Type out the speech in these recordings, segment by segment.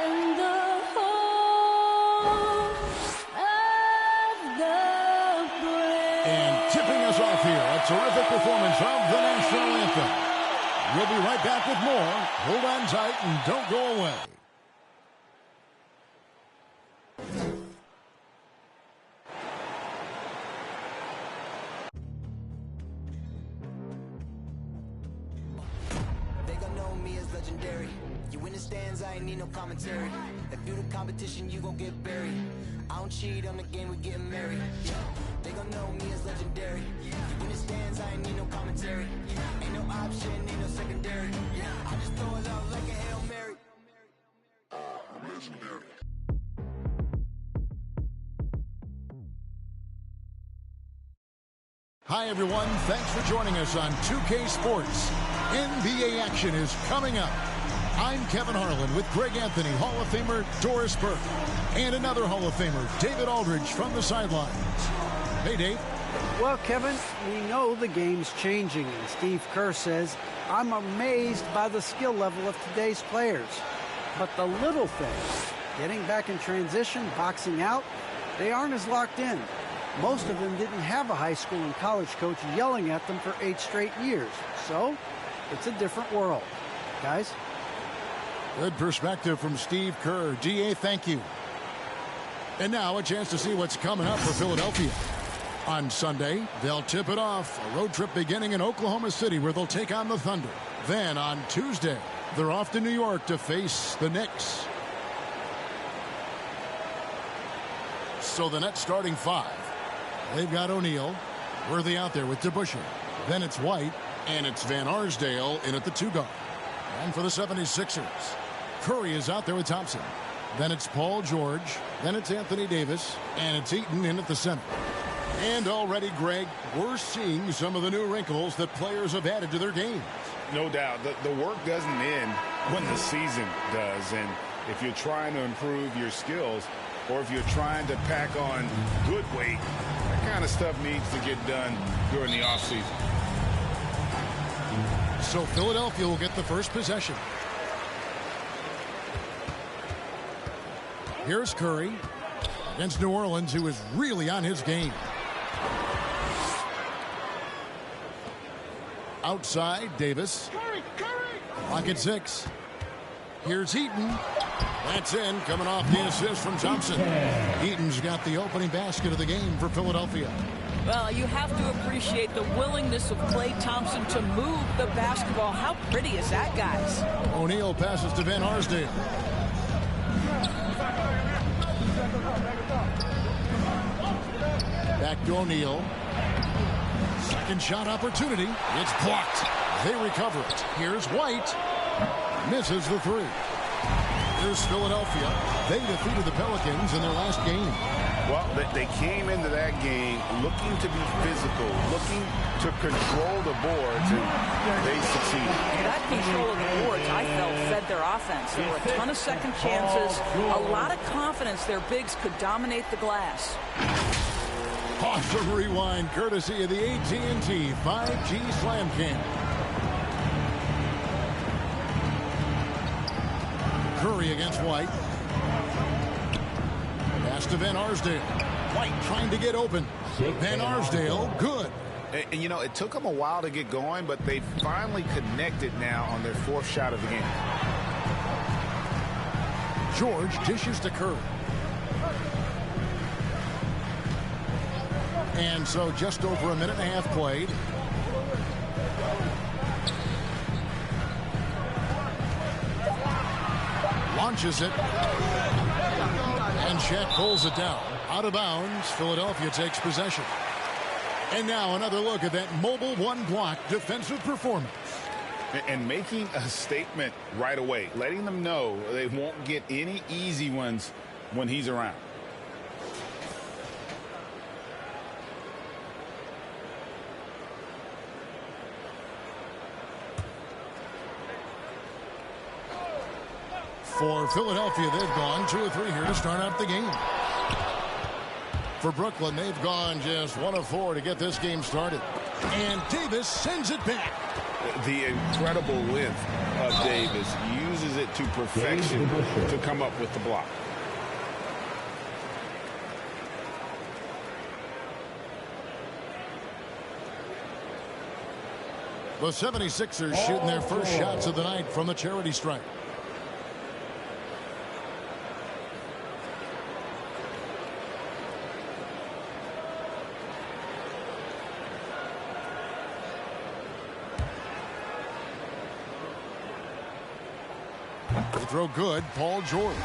in the home of the brave. And tipping us off here, a terrific performance of the national anthem. We'll be right back with more. Hold on tight and don't go away. They gon' know me as legendary. You in the stands, I ain't need no commentary. If you the competition, you gon' get buried. I don't cheat on the game, we getting married. They gon' know me as legendary. You in the stands, I ain't need no commentary. Ain't no option, ain't no secondary. I just throw it out like a Hail Mary. I'm legendary. Hi, everyone. Thanks for joining us on 2K Sports. NBA action is coming up. I'm Kevin Harlan with Greg Anthony, Hall of Famer Doris Burke, and another Hall of Famer, David Aldridge, from the sidelines. Hey, Dave. Well, Kevin, we know the game's changing, and Steve Kerr says, I'm amazed by the skill level of today's players. But the little things, getting back in transition, boxing out, they aren't as locked in. Most of them didn't have a high school and college coach yelling at them for 8 straight years. So, it's a different world. Guys? Good perspective from Steve Kerr. DA, thank you. And now a chance to see what's coming up for Philadelphia. On Sunday, they'll tip it off. A road trip beginning in Oklahoma City where they'll take on the Thunder. Then on Tuesday, they're off to New York to face the Knicks. So the Nets starting 5. They've got O'Neal. Worthy out there with DeBusschere. Then it's White, and it's Van Arsdale in at the 2 guard. And for the 76ers, Curry is out there with Thompson. Then it's Paul George. Then it's Anthony Davis. And it's Eaton in at the center. And already, Greg, we're seeing some of the new wrinkles that players have added to their games. No doubt. The work doesn't end when the season does. And if you're trying to improve your skills, or if you're trying to pack on good weight, that kind of stuff needs to get done during the offseason. So Philadelphia will get the first possession. Here's Curry against New Orleans, who is really on his game. Outside, Davis. Clock at 6. Here's Eaton. That's in, coming off the assist from Thompson. Eaton's got the opening basket of the game for Philadelphia. Well, you have to appreciate the willingness of Klay Thompson to move the basketball. How pretty is that, guys? O'Neal passes to Van Arsdale. Back to O'Neal. Second shot opportunity. It's blocked. They recover it. Here's White. Misses the 3. Here's Philadelphia. They defeated the Pelicans in their last game. Well, they came into that game looking to be physical, looking to control the boards, and they succeeded. That control of the boards, I felt, fed their offense. There were a ton of second chances, a lot of confidence their bigs could dominate the glass. Awesome rewind, courtesy of the AT&T 5G Slam Cam. Curry against White. Pass to Van Arsdale. White trying to get open. Van Arsdale, good. And, you know, it took them a while to get going, but they finally connected now on their 4th shot of the game. George dishes to Curry. And so just over a minute and a half played. Launches it. And Shaq pulls it down. Out of bounds. Philadelphia takes possession. And now another look at that mobile one-block defensive performance. And making a statement right away. Letting them know they won't get any easy ones when he's around. For Philadelphia, they've gone 2 of 3 here to start out the game. For Brooklyn, they've gone just 1 of 4 to get this game started. And Davis sends it back. the incredible length of Davis, uses it to perfection to come up with the block. The 76ers shooting their first shots of the night from the charity stripe. They throw good, Paul George.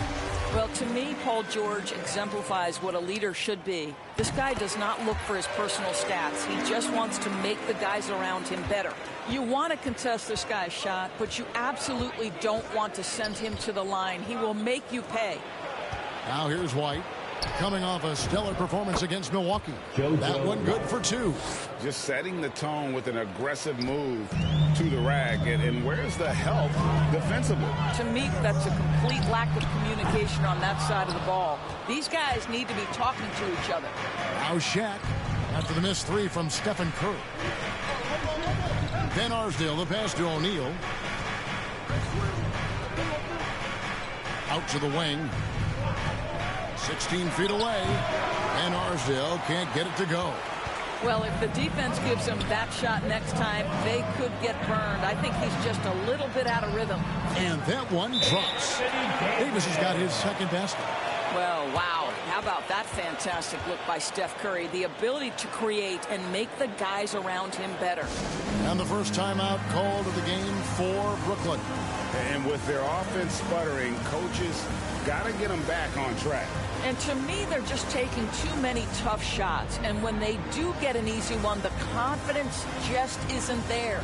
Well, to me, Paul George exemplifies what a leader should be. This guy does not look for his personal stats. He just wants to make the guys around him better. You want to contest this guy's shot, but you absolutely don't want to send him to the line. He will make you pay. Now here's White, coming off a stellar performance against Milwaukee. That one good for 2. Just setting the tone with an aggressive move to the rack. And where's the help defensively? To me, that's a complete lack of communication on that side of the ball. These guys need to be talking to each other. Now Shaq after the missed 3 from Stephen Curry. Van Arsdale, the pass to O'Neal. Out to the wing. 16 feet away. Van Arsdale can't get it to go. Well, if the defense gives him that shot next time, they could get burned. I think he's just a little bit out of rhythm. And that one drops. Davis has got his second basket. Well, wow. How about that fantastic look by Steph Curry? The ability to create and make the guys around him better. And the first timeout called of the game for Brooklyn. And with their offense sputtering, coaches got to get them back on track. And to me, they're just taking too many tough shots. And when they do get an easy one, the confidence just isn't there.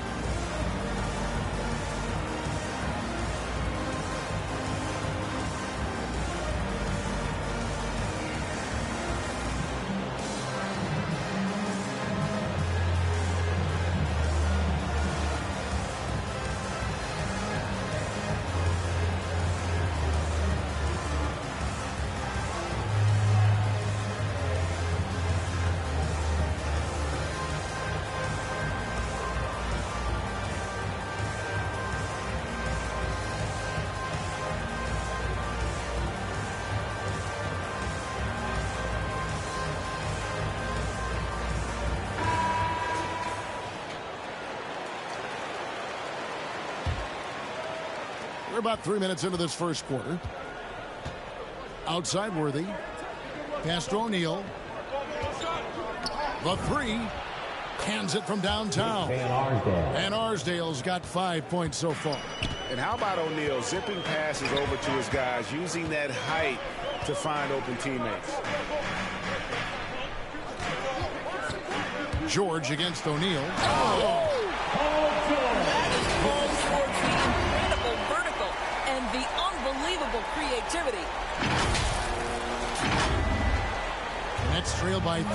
We're about 3 minutes into this first quarter. Outside Worthy. Pass to O'Neal. The 3. Cans it from downtown. Van Arsdale's got 5 points so far. And how about O'Neal zipping passes over to his guys, using that height to find open teammates. George against O'Neal. The unbelievable creativity. Nets trail by 3.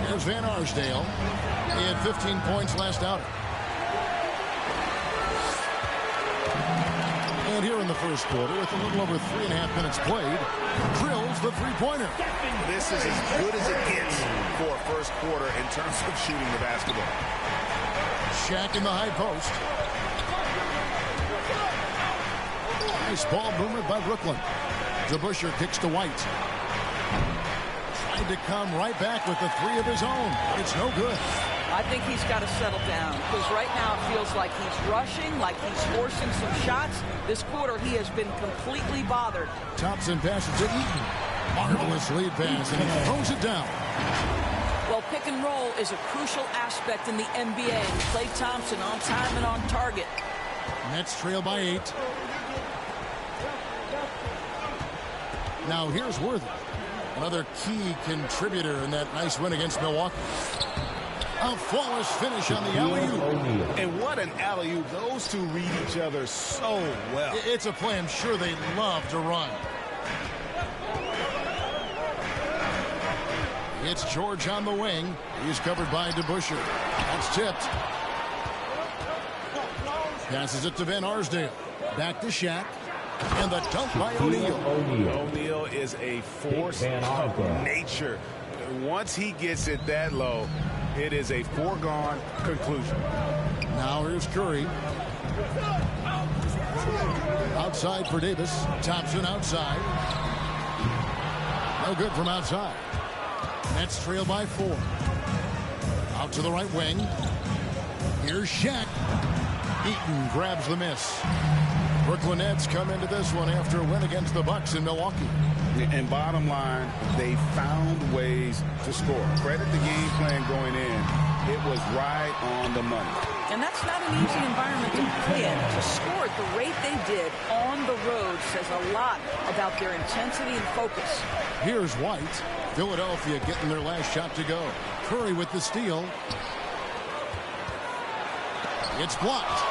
Here's Van Arsdale. He had 15 points last outing. And here in the first quarter, with a little over 3.5 minutes played, drills the three-pointer. This is as good as it gets for a first quarter in terms of shooting the basketball. Shaq in the high post. Nice ball movement by Brooklyn. DeBusschere kicks to White. Trying to come right back with the 3 of his own. It's no good. I think he's got to settle down, because right now it feels like he's rushing, like he's forcing some shots. This quarter he has been completely bothered. Thompson passes to Eaton. Marvelous lead pass, and he throws it down. Well, pick and roll is a crucial aspect in the NBA. Klay Thompson on time and on target. Nets trail by 8. Now here's Worthy, another key contributor in that nice win against Milwaukee. A flawless finish on the alley-oop. And what an alley-oop. Those two read each other so well. It's a play I'm sure they love to run. It's George on the wing. He's covered by DeBusschere. That's tipped. Passes it to Van Arsdale. Back to Shaq. And the dunk by O'Neal. O'Neal is a force of nature. Once he gets it that low, It is a foregone conclusion. Now here's Curry. Outside for Davis. Thompson outside. No good from outside. Nets trail by 4. Out to the right wing. Here's Shaq. Eaton grabs the miss. Brooklyn Nets come into this one after a win against the Bucks in Milwaukee. And bottom line, they found ways to score. Credit the game plan going in. It was right on the money. And that's not an easy environment to play in. To score at the rate they did on the road says a lot about their intensity and focus. Here's White. Philadelphia getting their last shot to go. Curry with the steal. It's blocked.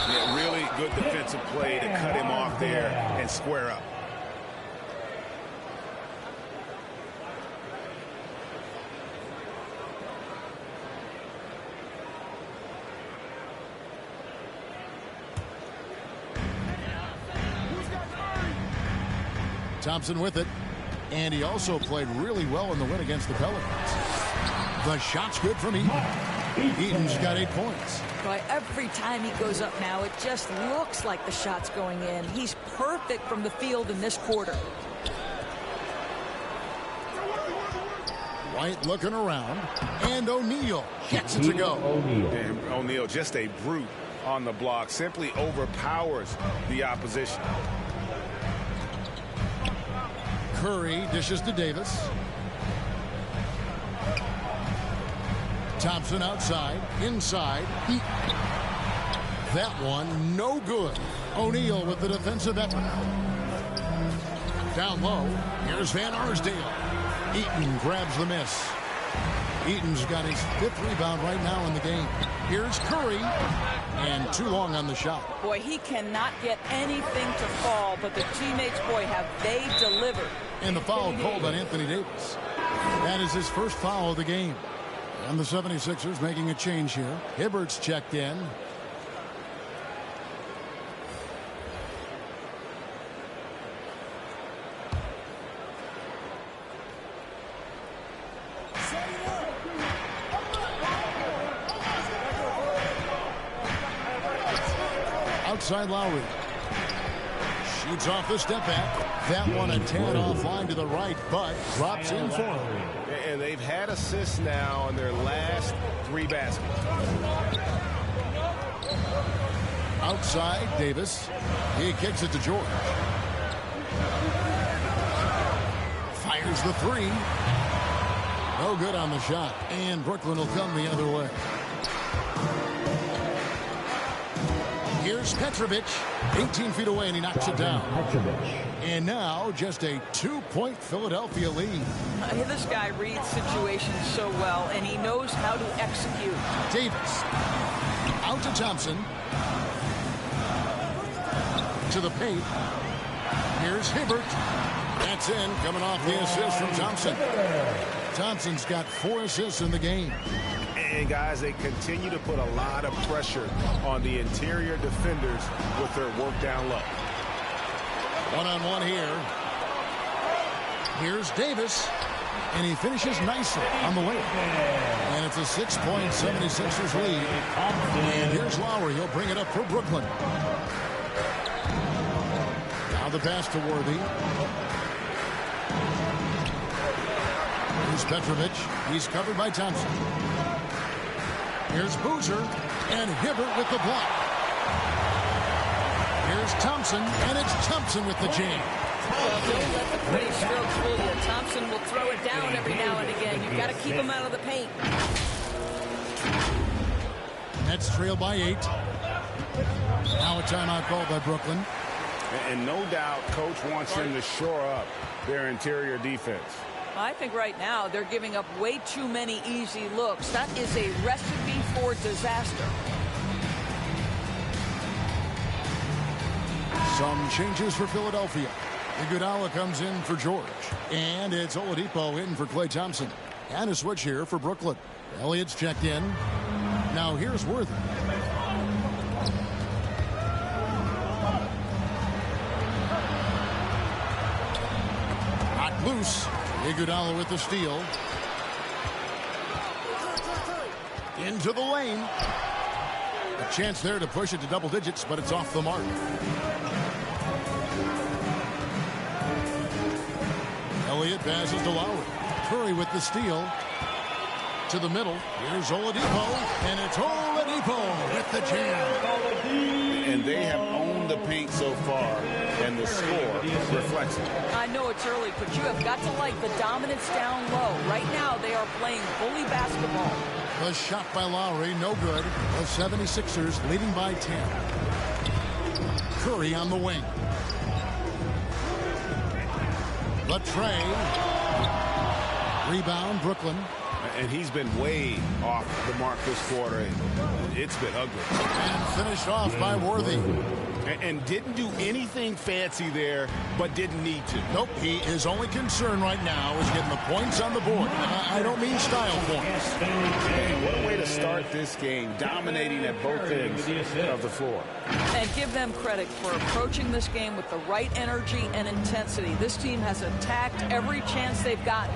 Yeah, really good defensive play to cut him off there and square up. Thompson with it. And he also played really well in the win against the Pelicans. The shot's good from Eaton. Eaton's got 8 points. Boy, every time he goes up now, it just looks like the shot's going in. He's perfect from the field in this quarter. White looking around. And O'Neal gets it to go. And O'Neal, just a brute on the block, simply overpowers the opposition. Curry dishes to Davis. Thompson outside, inside. That one, no good. O'Neal with the defensive effort. Down low, here's Van Arsdale. Eaton grabs the miss. Eaton's got his 5th rebound right now in the game. Here's Curry, and too long on the shot. Boy, he cannot get anything to fall, but the teammates, boy, have they delivered. And the foul called on Anthony Davis. That is his first foul of the game. And the 76ers making a change here. Hibbert's checked in. Outside Lowry. Shoots off the step back. That one a tad offline to the right, but drops in for him. And they've had assists now in their last 3 baskets. Outside, Davis. He kicks it to George. Fires the 3. No good on the shot. And Brooklyn will come the other way. Here's Petrovic, 18 feet away, and he knocks it down. And now just a 2-point Philadelphia lead. This guy reads situations so well, and he knows how to execute. Davis out to Thompson. To the paint. Here's Hibbert. That's in, coming off the assist from Thompson. Thompson's got 4 assists in the game. And guys, they continue to put a lot of pressure on the interior defenders with their work down low. One-on-one here. Here's Davis. And he finishes nicely on the way. And it's a 6-point 76ers lead. And here's Lowry. He'll bring it up for Brooklyn. Now the pass to Worthy. Here's Petrovic. He's covered by Thompson. Here's Boozer, and Hibbert with the block. Here's Thompson, and it's Thompson with the jam. Well, don't let the pretty strokes fool you. Thompson will throw it down every now and again. You've got to keep him out of the paint. Nets trail by 8. Now a timeout called by Brooklyn. And no doubt, Coach wants them to shore up their interior defense. I think right now they're giving up way too many easy looks. That is a recipe for disaster. Some changes for Philadelphia. Iguodala comes in for George. And it's Oladipo in for Klay Thompson. And a switch here for Brooklyn. Elliott's checked in. Now here's Worthy. Not loose. Iguodala with the steal. Into the lane. A chance there to push it to double digits, but it's off the mark. Elliott passes to Lowry. Curry with the steal. To the middle. Here's Oladipo. And it's Oladipo with the jam. And they have owned the paint so far, and the score reflects it. I know it's early, but you have got to like the dominance down low. Right now, they are playing bully basketball. The shot by Lowry, no good. The 76ers leading by 10. Curry on the wing. Latrey. Rebound, Brooklyn. And he's been way off the mark this quarter. It's been ugly. And finished off by Worthy. And didn't do anything fancy there, but didn't need to. Nope, his only concern right now is getting the points on the board. I don't mean style points. Hey, what a way to start this game, dominating at both ends of the floor. And give them credit for approaching this game with the right energy and intensity. This team has attacked every chance they've gotten.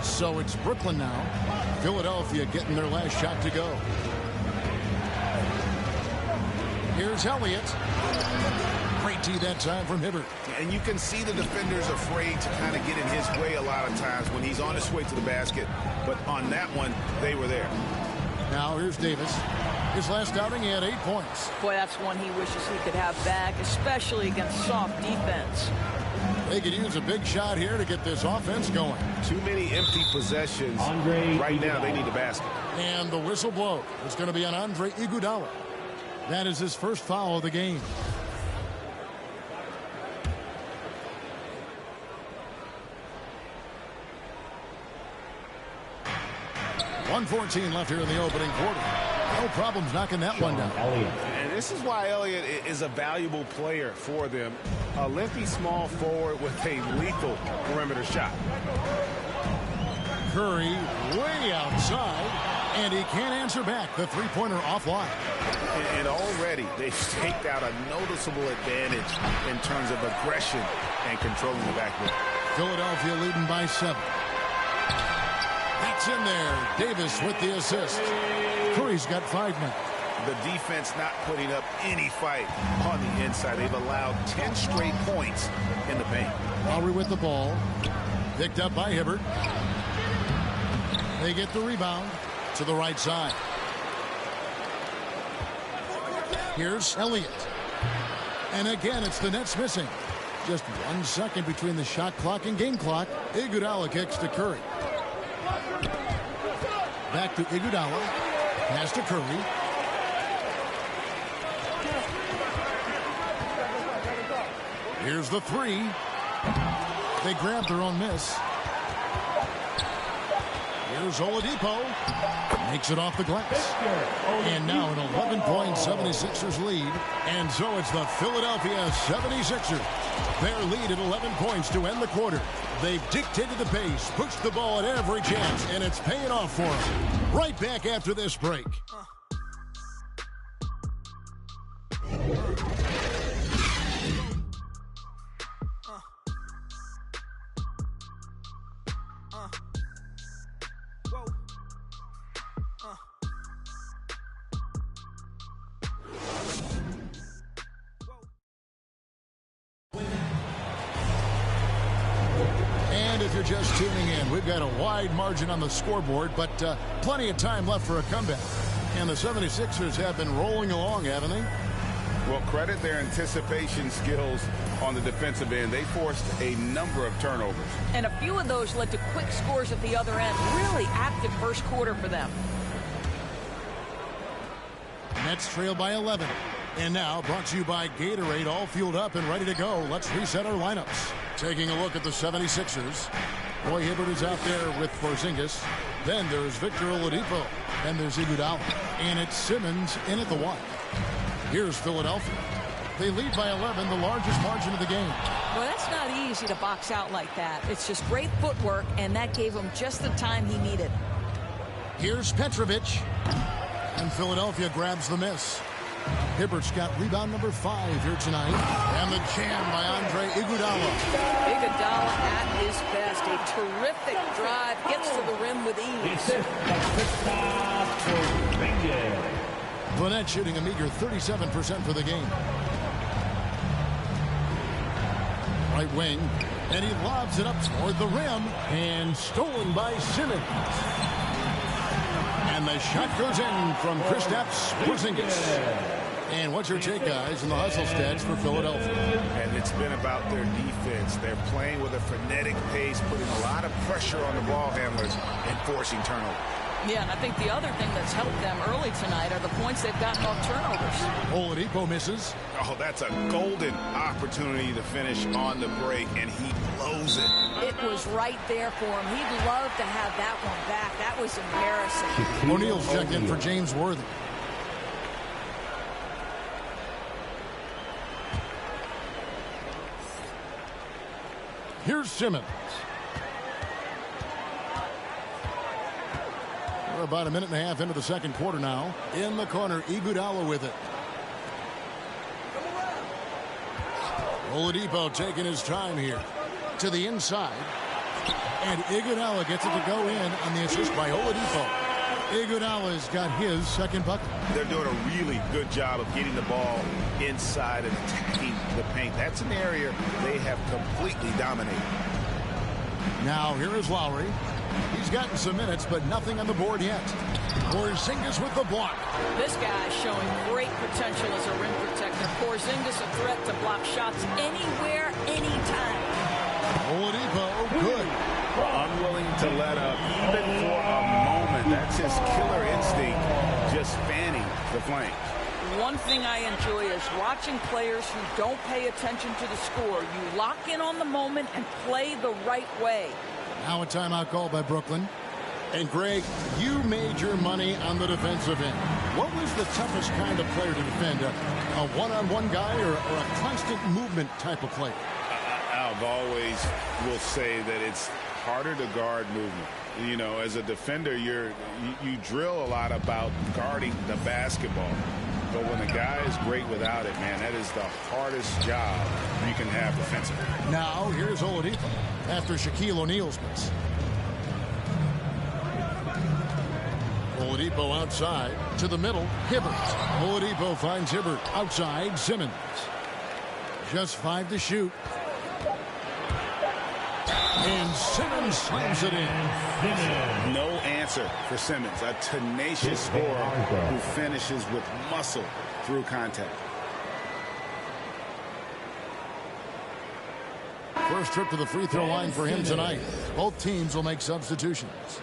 So it's Brooklyn now. Philadelphia getting their last shot to go. Here's Elliott. Great tee that time from Hibbert. And you can see the defenders afraid to kind of get in his way a lot of times when he's on his way to the basket. But on that one, they were there. Now here's Davis. His last outing, he had 8 points. Boy, that's one he wishes he could have back, especially against soft defense. They could use a big shot here to get this offense going. Too many empty possessions. Right now, they need a basket. And the whistle blows. It's going to be on Andre Iguodala. That is his first foul of the game. .114 left here in the opening quarter. No problems knocking that one down. And this is why Elliott is a valuable player for them. A lengthy small forward with a lethal perimeter shot. Curry way outside, and he can't answer back. The three-pointer offline. And already they've staked out a noticeable advantage in terms of aggression and controlling the backcourt. Philadelphia leading by 7. That's in there. Davis with the assist. Curry's got 5 now. The defense not putting up any fight on the inside. They've allowed 10 straight points in the paint. Lowry with the ball. Picked up by Hibbert. They get the rebound to the right side. Here's Elliott. And again, it's the Nets missing. Just 1 second between the shot clock and game clock. Iguodala kicks to Curry. Back to Iguodala. Pass to Curry. Here's the 3. They grab their own miss. Here's Oladipo. Makes it off the glass. And now an 11-point 76ers lead. And so it's the Philadelphia 76ers. Their lead at 11 points to end the quarter. They've dictated the pace, pushed the ball at every chance, and it's paying off for them. Right back after this break. If you're just tuning in, we've got a wide margin on the scoreboard, but plenty of time left for a comeback. And the 76ers have been rolling along, haven't they? Well, credit their anticipation skills on the defensive end. They forced a number of turnovers. And a few of those led to quick scores at the other end. Really active first quarter for them. Nets trail by 11. And now, brought to you by Gatorade, all fueled up and ready to go. Let's reset our lineups. Taking a look at the 76ers. Roy Hibbert is out there with Porzingis. Then there's Victor Oladipo. Then there's Iguodala. And it's Simmons in at the 1. Here's Philadelphia. They lead by 11, the largest margin of the game. Well, that's not easy to box out like that. It's just great footwork, and that gave him just the time he needed. Here's Petrovic. And Philadelphia grabs the miss. Hibbert's got rebound number 5 here tonight. And the jam by Andre Iguodala. Iguodala at his best. A terrific drive. Gets to the rim with ease. Fournette shooting a meager 37% for the game. Right wing. And he lobs it up toward the rim. And stolen by Simmons. And the shot goes in from Kristaps Porzingis. And what's your take, guys, in the hustle stats for Philadelphia? And it's been about their defense. They're playing with a frenetic pace, putting a lot of pressure on the ball handlers and forcing turnovers. Yeah, and I think the other thing that's helped them early tonight are the points they've gotten off turnovers. Oladipo misses. Oh, that's a golden opportunity to finish on the break, and he blows it. It was right there for him. He'd love to have that one back. That was embarrassing. O'Neal's checked in for James Worthy. Here's Simmons. We're about a minute and a half into the second quarter now. In the corner, Iguodala with it. Oladipo taking his time here. To the inside. And Iguodala gets it to go in on the assist by Oladipo. Iguodala's got his second bucket. They're doing a really good job of getting the ball inside and attacking the paint. That's an area they have completely dominated. Now here is Lowry. He's gotten some minutes, but nothing on the board yet. Porzingis with the block. This guy's showing great potential as a rim protector. Porzingis a threat to block shots anywhere, anytime. Oladipo, good. Unwilling to let up, even for a moment. That's his killer instinct, just fanning the flames. One thing I enjoy is watching players who don't pay attention to the score. You lock in on the moment and play the right way. Now a timeout call by Brooklyn. And Greg, you made your money on the defensive end. What was the toughest kind of player to defend? A one-on-one guy or a constant movement type of player? I've always will say that it's harder to guard movement. You know, as a defender, you drill a lot about guarding the basketball. But when a guy is great without it, man, that is the hardest job you can have defensively. Now, here's Oladipo after Shaquille O'Neal's miss. Oladipo outside to the middle. Hibbert. Oladipo finds Hibbert outside. Simmons. Just 5 to shoot. And Simmons slams it in. No answer for Simmons, a tenacious scorer who finishes with muscle through contact. First trip to the free throw line for him tonight. Both teams will make substitutions.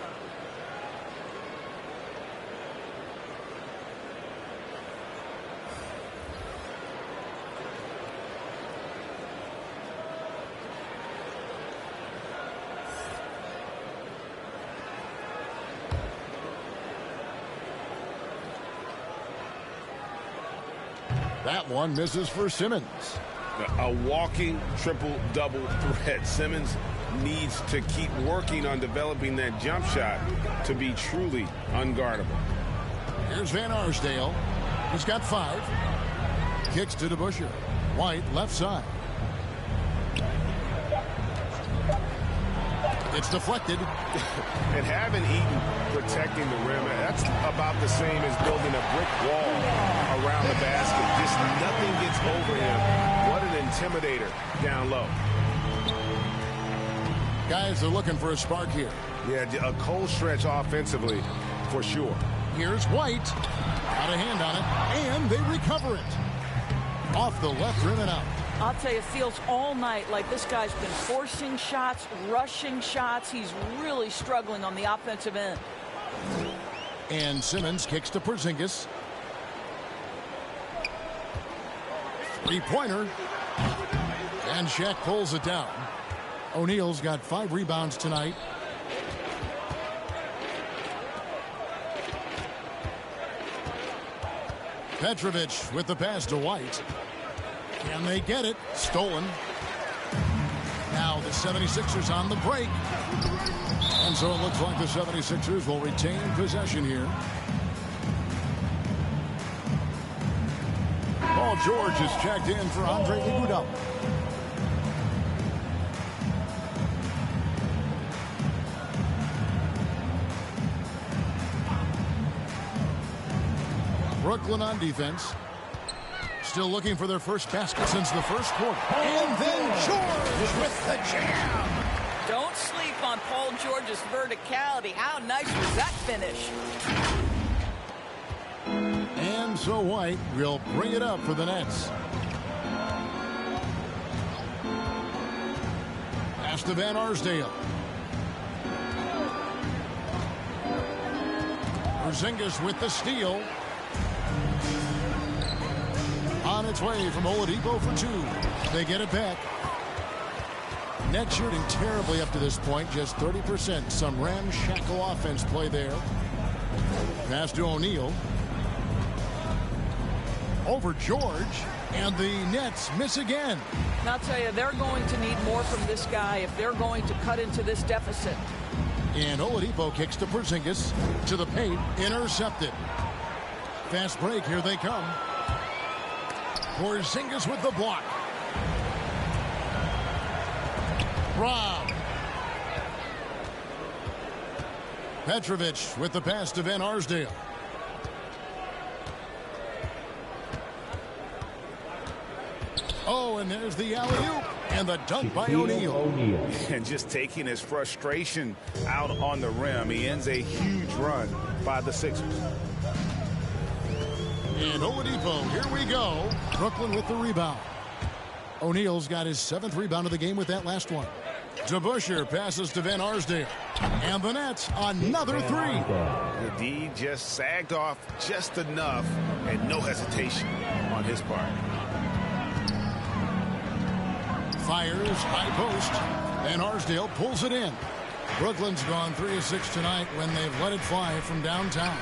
That one misses for Simmons. A walking triple-double threat. Simmons needs to keep working on developing that jump shot to be truly unguardable. Here's Van Arsdale. He's got 5. Kicks to DeBusschere. White left side. It's deflected. And having Eaton protecting the rim, that's about the same as building a brick wall around the basket. Just nothing gets over him. What an intimidator down low. Guys are looking for a spark here. Yeah, a cold stretch offensively for sure. Here's White. Got a hand on it, and they recover it. Off the left rim and out. I'll tell you, it feels all night like this guy's been forcing shots, rushing shots. He's really struggling on the offensive end. And Simmons kicks to Porzingis. Three-pointer. And Shaq pulls it down. O'Neal's got 5 rebounds tonight. Petrovic with the pass to White. Can they get it? Stolen. Now the 76ers on the break. And so it looks like the 76ers will retain possession here. George is checked in for Andre Iguodala. Brooklyn on defense. Still looking for their first basket since the first quarter. And then George with the jam. Don't sleep on Paul George's verticality. How nice was that finish? And so White will bring it up for the Nets. Pass to Van Arsdale. Porzingis with the steal. On its way from Oladipo for two. They get it back. Net shooting terribly up to this point, just 30%. Some ramshackle offense play there. Pass to O'Neal. Over George, and the Nets miss again. And I'll tell you, they're going to need more from this guy if they're going to cut into this deficit. And Oladipo kicks to Porzingis to the paint, intercepted. Fast break, here they come. Porzingis with the block. Rob. Petrovic with the pass to Van Arsdale. Oh, and there's the alley-oop and the dunk by O'Neal. And just taking his frustration out on the rim, he ends a huge run by the Sixers. And Oladipo, here we go. Brooklyn with the rebound. O'Neal's got his 7th rebound of the game with that last one. DeBusschere passes to Van Arsdale. And the Nets, another three. The D just sagged off just enough and no hesitation on his part. Fires, high post. Van Arsdale pulls it in. Brooklyn's gone 3 of 6 tonight when they've let it fly from downtown.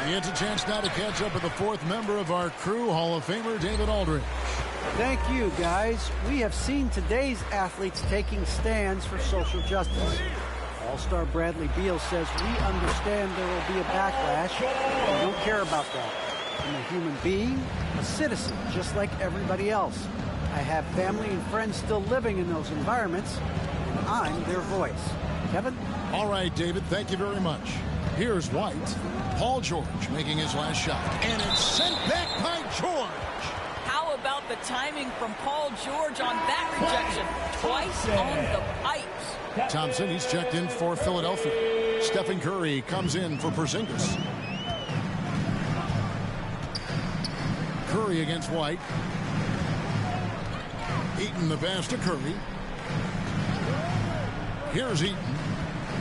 He gets a chance now to catch up with the 4th member of our crew, Hall of Famer David Aldridge. Thank you, guys. We have seen today's athletes taking stands for social justice. All-star Bradley Beal says, we understand there will be a backlash. We don't care about that. I'm a human being, a citizen, just like everybody else. I have family and friends still living in those environments, and I'm their voice. Kevin? All right, David, thank you very much. Here's White. Paul George making his last shot. And it's sent back by George. How about the timing from Paul George on that rejection? Twice on the pipes. Thompson, he's checked in for Philadelphia. Stephen Curry comes in for Porzingis. Curry against White. Eaton the pass to Curry. Here's Eaton.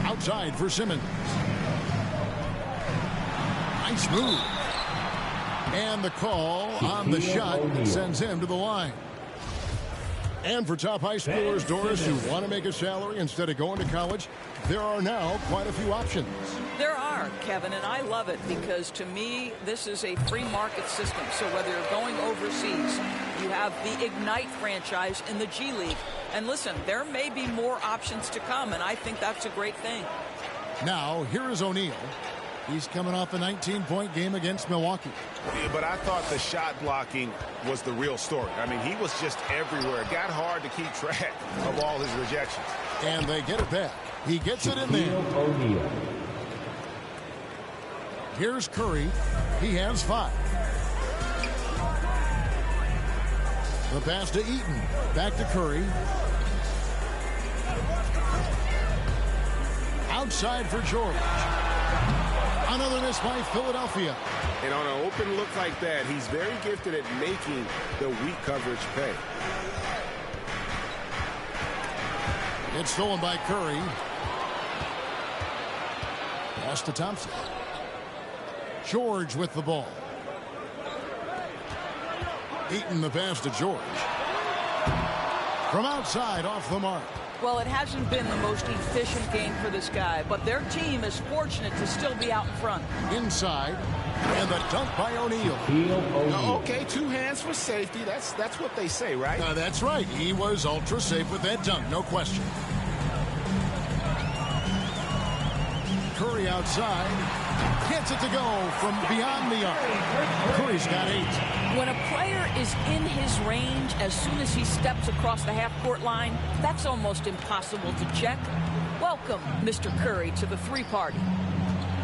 Outside for Simmons. Nice move. And the call on the shot sends him to the line. And for top high schoolers, Doris, who want to make a salary instead of going to college, there are now quite a few options. There are, Kevin, and I love it because to me, this is a free market system. So whether you're going overseas, you have the Ignite franchise in the G League. And listen, there may be more options to come, and I think that's a great thing. Now, here is O'Neal. He's coming off a 19-point game against Milwaukee. Yeah, but I thought the shot blocking was the real story. I mean, he was just everywhere. It got hard to keep track of all his rejections. And they get it back. He gets it in there. Here's Curry. He has 5. The pass to Eaton. Back to Curry. Outside for George. Another miss by Philadelphia. And on an open look like that, he's very gifted at making the weak coverage pay. It's stolen by Curry. Pass to Thompson. George with the ball. Eaton the pass to George. From outside, off the mark. Well, it hasn't been the most efficient game for this guy, but their team is fortunate to still be out in front. Inside, and the dunk by O'Neal. Okay, 2 hands for safety. That's what they say, right? That's right. He was ultra safe with that dunk, no question. Curry outside. Gets it to go from beyond the arc. Curry's got 8. When a player is in his range as soon as he steps across the half-court line, that's almost impossible to check. Welcome, Mr. Curry, to the three-party.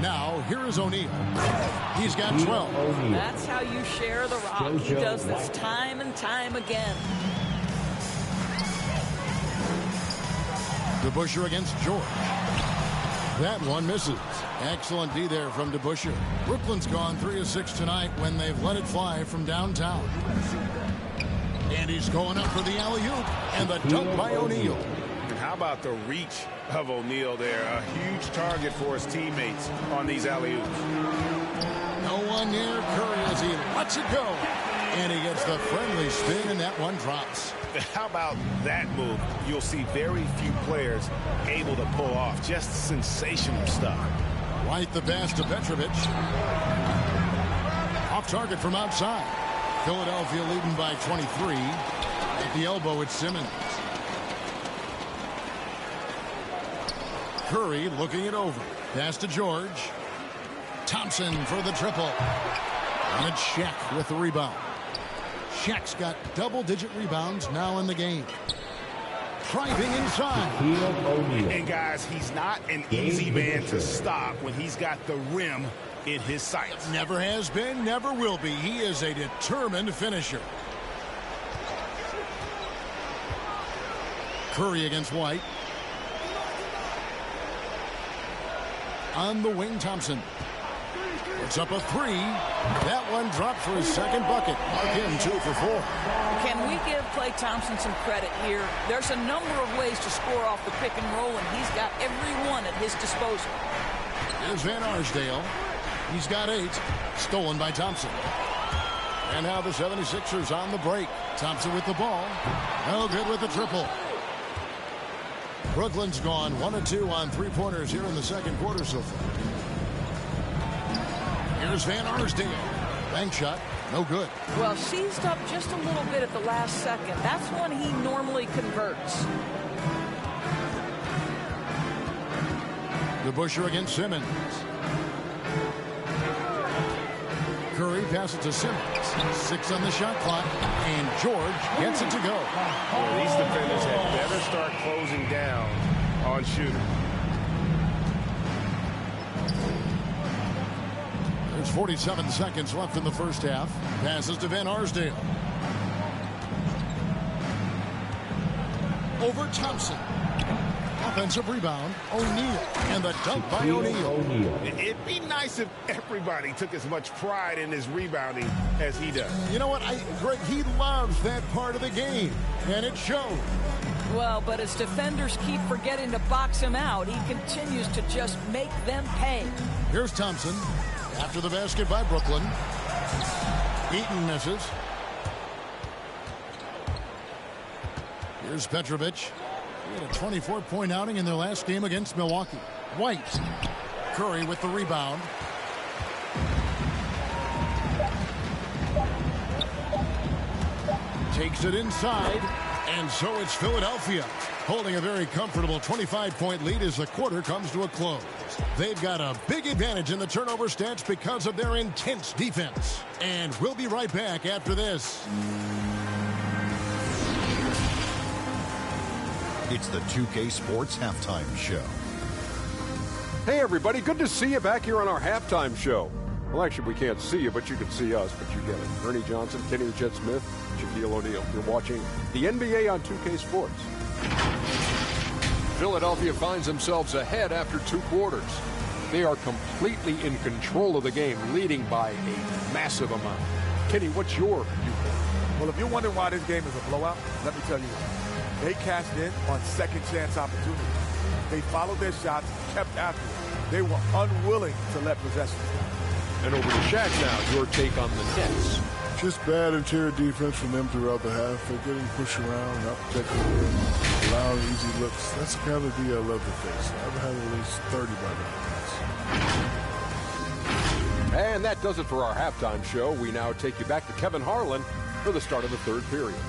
Now, here is O'Neal. He's got 12. That's how you share the rock. He does this time and time again. DeBusschere against George. That one misses. Excellent D there from DeBusschere. Brooklyn's gone 3 of 6 tonight when they've let it fly from downtown. And he's going up for the alley-oop and the dunk by O'Neal. And how about the reach of O'Neal there? A huge target for his teammates on these alley-oops. No one near Curry as he lets it go. And he gets the friendly spin, and that one drops. How about that move? You'll see very few players able to pull off. Just sensational stuff. White the pass to Petrovic. Off target from outside. Philadelphia leading by 23. At the elbow, it's Simmons. Curry looking it over. Pass to George. Thompson for the triple. And it's Shaq with the rebound. Shaq's got double-digit rebounds now in the game. Driving inside. And guys, he's not an easy man to stop when he's got the rim in his sights. Never has been, never will be. He is a determined finisher. Curry against White. On the wing, Thompson. It's up a 3. That one dropped for his second bucket. Mark him 2 for 4. Can we give Klay Thompson some credit here? There's a number of ways to score off the pick and roll, and he's got every one at his disposal. Here's Van Arsdale. He's got 8. Stolen by Thompson. And now the 76ers on the break. Thompson with the ball. No good with the triple. Brooklyn's gone 1 of 2 on three-pointers here in the second quarter so far. Here's Van Arsdale. Bank shot. No good. Well, seized up just a little bit at the last second. That's when he normally converts. DeBusschere against Simmons. Curry passes to Simmons. 6 on the shot clock. And George gets it to go. Well, these defenders had better start closing down on shooting. There's 47 seconds left in the first half. Passes to Van Arsdale. Over Thompson. Offensive rebound. O'Neal. And the dunk by O'Neal. It'd be nice if everybody took as much pride in his rebounding as he does. You know what, Greg, he loves that part of the game. And it shows. Well, but as defenders keep forgetting to box him out, he continues to just make them pay. Here's Thompson. After the basket by Brooklyn. Eaton misses. Here's Petrovic. He had a 24-point outing in their last game against Milwaukee. White. Curry with the rebound. Takes it inside. And so it's Philadelphia holding a very comfortable 25-point lead as the quarter comes to a close. They've got a big advantage in the turnover stats because of their intense defense. And we'll be right back after this. It's the 2K Sports Halftime Show. Hey, everybody. Good to see you back here on our halftime show. Well, actually, we can't see you, but you can see us, but you get it. Ernie Johnson, Kenny the Jet Smith, Shaquille O'Neal. You're watching the NBA on 2K Sports. Philadelphia finds themselves ahead after 2 quarters. They are completely in control of the game, leading by a massive amount. Kenny, what's your viewpoint? Well, if you're wondering why this game is a blowout, let me tell you why. They cashed in on second chance opportunities. They followed their shots, kept after it. They were unwilling to let possessions go. And over to Shaq now, your take on the Nets. Just bad interior defense from them throughout the half. They're getting pushed around, not protecting the rim, allowing easy looks. That's the kind of D I love to face. I've had at least 30 by now. And that does it for our halftime show. We now take you back to Kevin Harlan for the start of the third period.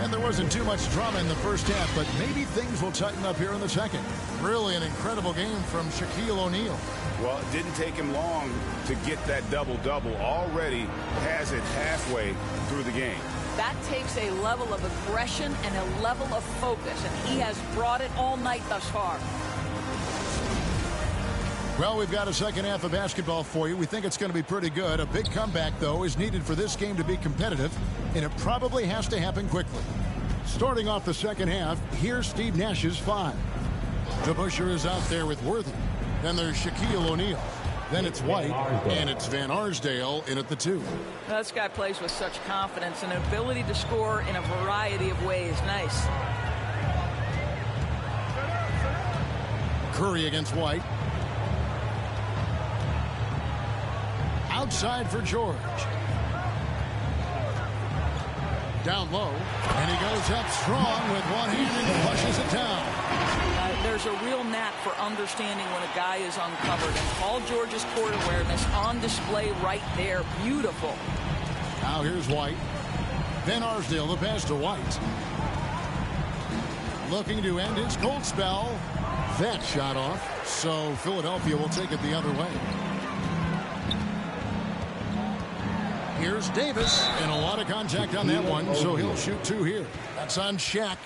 And there wasn't too much drama in the first half, but maybe things will tighten up here in the second. Really an incredible game from Shaquille O'Neal. Well, it didn't take him long to get that double-double. Already has it halfway through the game. That takes a level of aggression and a level of focus, and he has brought it all night thus far. Well, we've got a second half of basketball for you. We think it's going to be pretty good. A big comeback, though, is needed for this game to be competitive, and it probably has to happen quickly. Starting off the second half, here's Steve Nash's 5. DeBusschere is out there with Worthy. Then there's Shaquille O'Neal. Then it's White, and it's Van Arsdale in at the 2. Now, this guy plays with such confidence and an ability to score in a variety of ways. Nice. Curry against White. Outside for George. Down low, and he goes up strong with one hand and flushes it down. There's a real knack for understanding when a guy is uncovered, and Paul George's court awareness on display right there. Beautiful. Now here's White. Van Arsdale, the pass to White. Looking to end his cold spell. That shot off, so Philadelphia will take it the other way. Here's Davis, and a lot of contact on that one, so he'll shoot 2 here. That's on Shaq.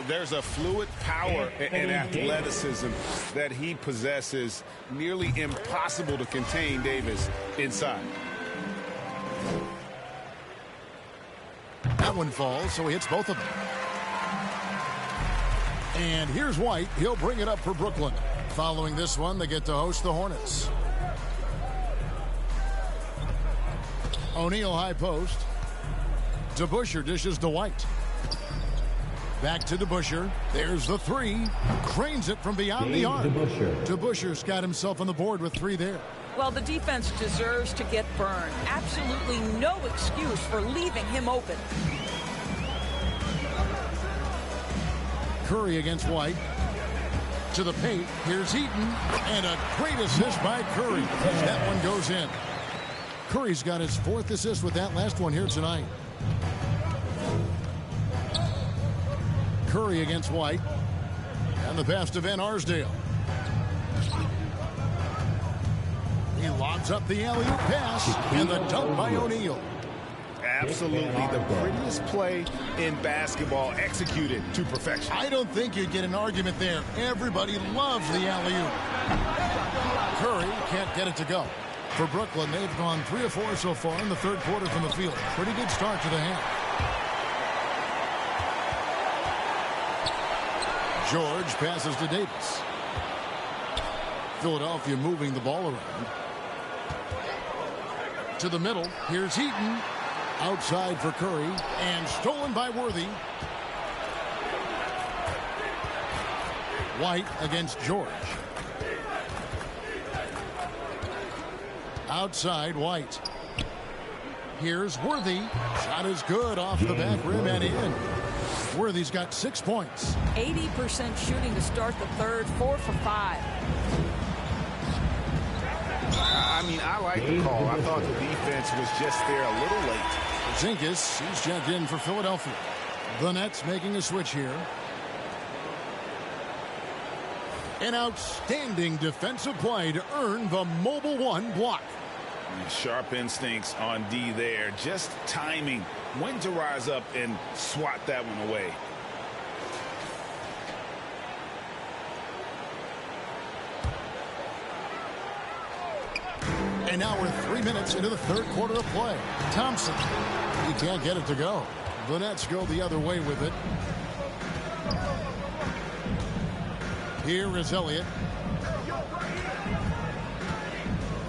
There's a fluid power and athleticism that he possesses. Nearly impossible to contain Davis inside. That one falls, so he hits both of them. And here's White. He'll bring it up for Brooklyn. Following this one, they get to host the Hornets. O'Neal high post. DeBusschere dishes to White. Back to DeBusschere. There's the 3. Cranes it from beyond the arc. DeBusschere's got himself on the board with 3 there. Well, the defense deserves to get burned. Absolutely no excuse for leaving him open. Curry against White. To the paint. Here's Eaton. And a great assist by Curry. That one goes in. Curry's got his 4th assist with that last one here tonight. Curry against White. And the pass to Van Arsdale. He lobs up the alley-oop pass. And the dunk by O'Neal. Absolutely the prettiest play in basketball, executed to perfection. I don't think you'd get an argument there. Everybody loves the alley-oop. Curry can't get it to go. For Brooklyn, they've gone 3 of 4 so far in the third quarter from the field. Pretty good start to the half. George passes to Davis. Philadelphia moving the ball around. To the middle. Here's Heaton. Outside for Curry. And stolen by Worthy. White against George. Outside, White. Here's Worthy. Shot is good off the back rim and in. Worthy's got 6 points. 80% shooting to start the third, 4 for 5. I mean, I like the call. I thought the defense was just there a little late. Zinkas, he's checked in for Philadelphia. The Nets making a switch here. An outstanding defensive play to earn the mobile 1 block. Sharp instincts on D there. Just timing when to rise up and swat that one away. And now we're 3 minutes into the third quarter of play. Thompson, he can't get it to go. The Nets go the other way with it. Here is Elliott.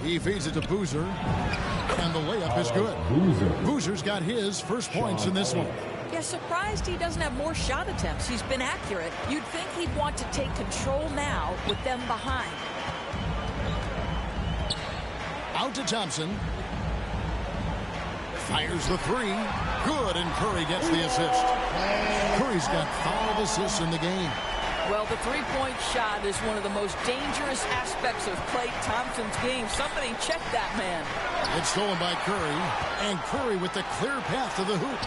He feeds it to Boozer. And the layup is good. Boozer's got his first points in this one. Yeah, surprised he doesn't have more shot attempts. He's been accurate. You'd think he'd want to take control now with them behind. Out to Thompson. Fires the 3. Good, and Curry gets the assist. Curry's got 5 assists in the game. Well, the three-point shot is one of the most dangerous aspects of Klay Thompson's game. Somebody check that man. It's stolen by Curry, and Curry with the clear path to the hoop.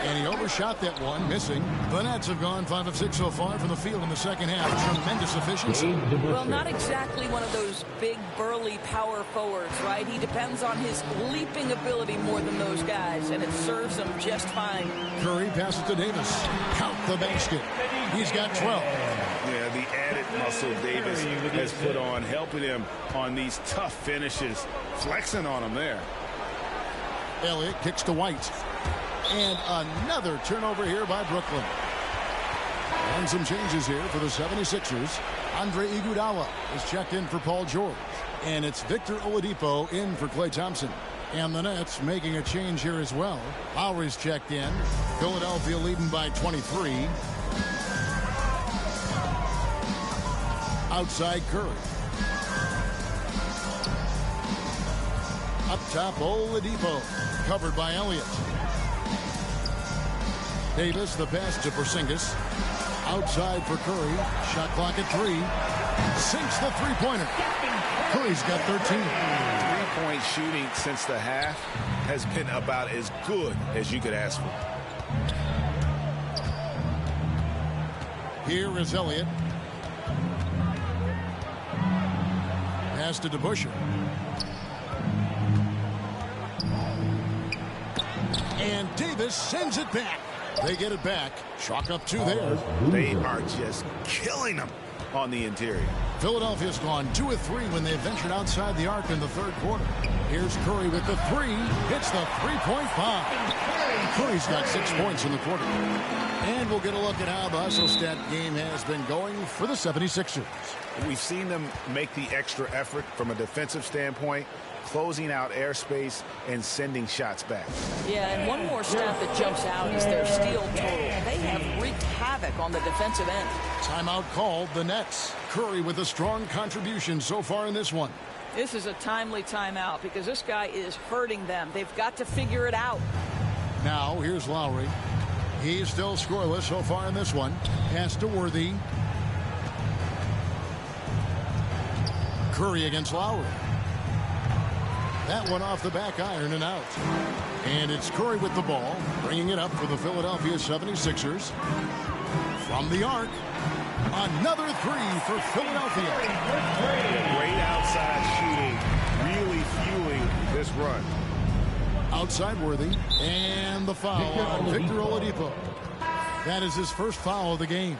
And he overshot that one, missing. The Nets have gone 5 of 6 so far from the field in the second half. Tremendous efficiency. Well, not exactly one of those big, burly power forwards, right? He depends on his leaping ability more than those guys, and it serves him just fine. Curry passes to Davis. Count the basket. He's got 12. Yeah, the added muscle Davis has put on, helping him on these tough finishes, flexing on him there. Elliott kicks to White. And another turnover here by Brooklyn. And some changes here for the 76ers. Andre Iguodala is checked in for Paul George. And it's Victor Oladipo in for Klay Thompson. And the Nets making a change here as well. Lowry's checked in. Philadelphia leading by 23. Outside Curry. Up top, Oladipo. Covered by Elliott. Davis, the pass to Porzingis. Outside for Curry. Shot clock at 3. Sinks the three-pointer. Curry's got 13. Three-point shooting since the half has been about as good as you could ask for. Here is Elliott. Pass to DeBusschere. And Davis sends it back. They get it back. Chalk up 2 there. They are just killing them on the interior. Philadelphia's gone 2 of 3 when they ventured outside the arc in the third quarter. Here's Curry with the 3. Hits the three-point bomb. Curry's got 6 points in the quarter. And we'll get a look at how the hustle stat game has been going for the 76ers. We've seen them make the extra effort from a defensive standpoint, closing out airspace and sending shots back. Yeah, and one more stat that jumps out is their steal total. They have wreaked havoc on the defensive end. Timeout called, the Nets. Curry with a strong contribution so far in this one. This is a timely timeout because this guy is hurting them. They've got to figure it out. Now, here's Lowry. He's still scoreless so far in this one. Pass to Worthy. Curry against Lowry. That one off the back iron and out. And it's Curry with the ball, bringing it up for the Philadelphia 76ers. From the arc, another 3 for Philadelphia. Great outside shooting, really fueling this run. Outside Worthy, and the foul on Victor Oladipo. That is his first foul of the game.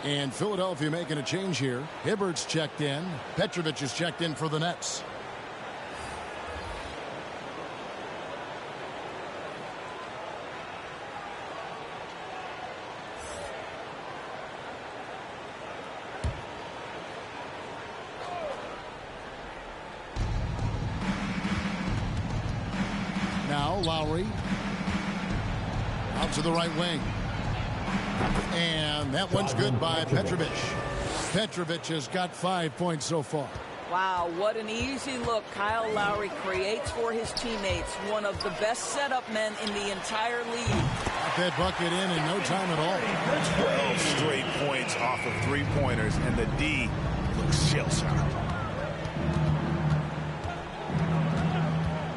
And Philadelphia making a change here. Hibbert's checked in. Petrovic is checked in for the Nets. Now Lowry out to the right wing. And that one's good by Petrovic. Petrovic has got 5 points so far. Wow, what an easy look Kyle Lowry creates for his teammates. One of the best setup men in the entire league. Got that bucket in no time at all. 12 straight points off of three-pointers, and the D looks shell-shocked.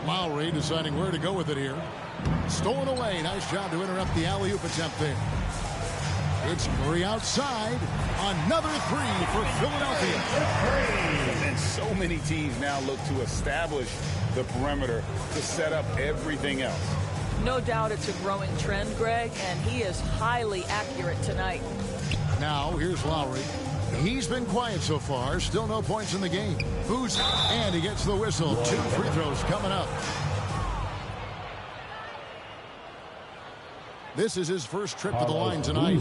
Lowry deciding where to go with it here. Stolen away. Nice job to interrupt the alley-oop attempt there. It's Curry outside. Another 3 for Philadelphia. And so many teams now look to establish the perimeter to set up everything else. No doubt it's a growing trend, Greg, and he is highly accurate tonight. Now, here's Lowry. He's been quiet so far. Still no points in the game. Boozer, and he gets the whistle. 2 free throws coming up. This is his first trip to the line tonight.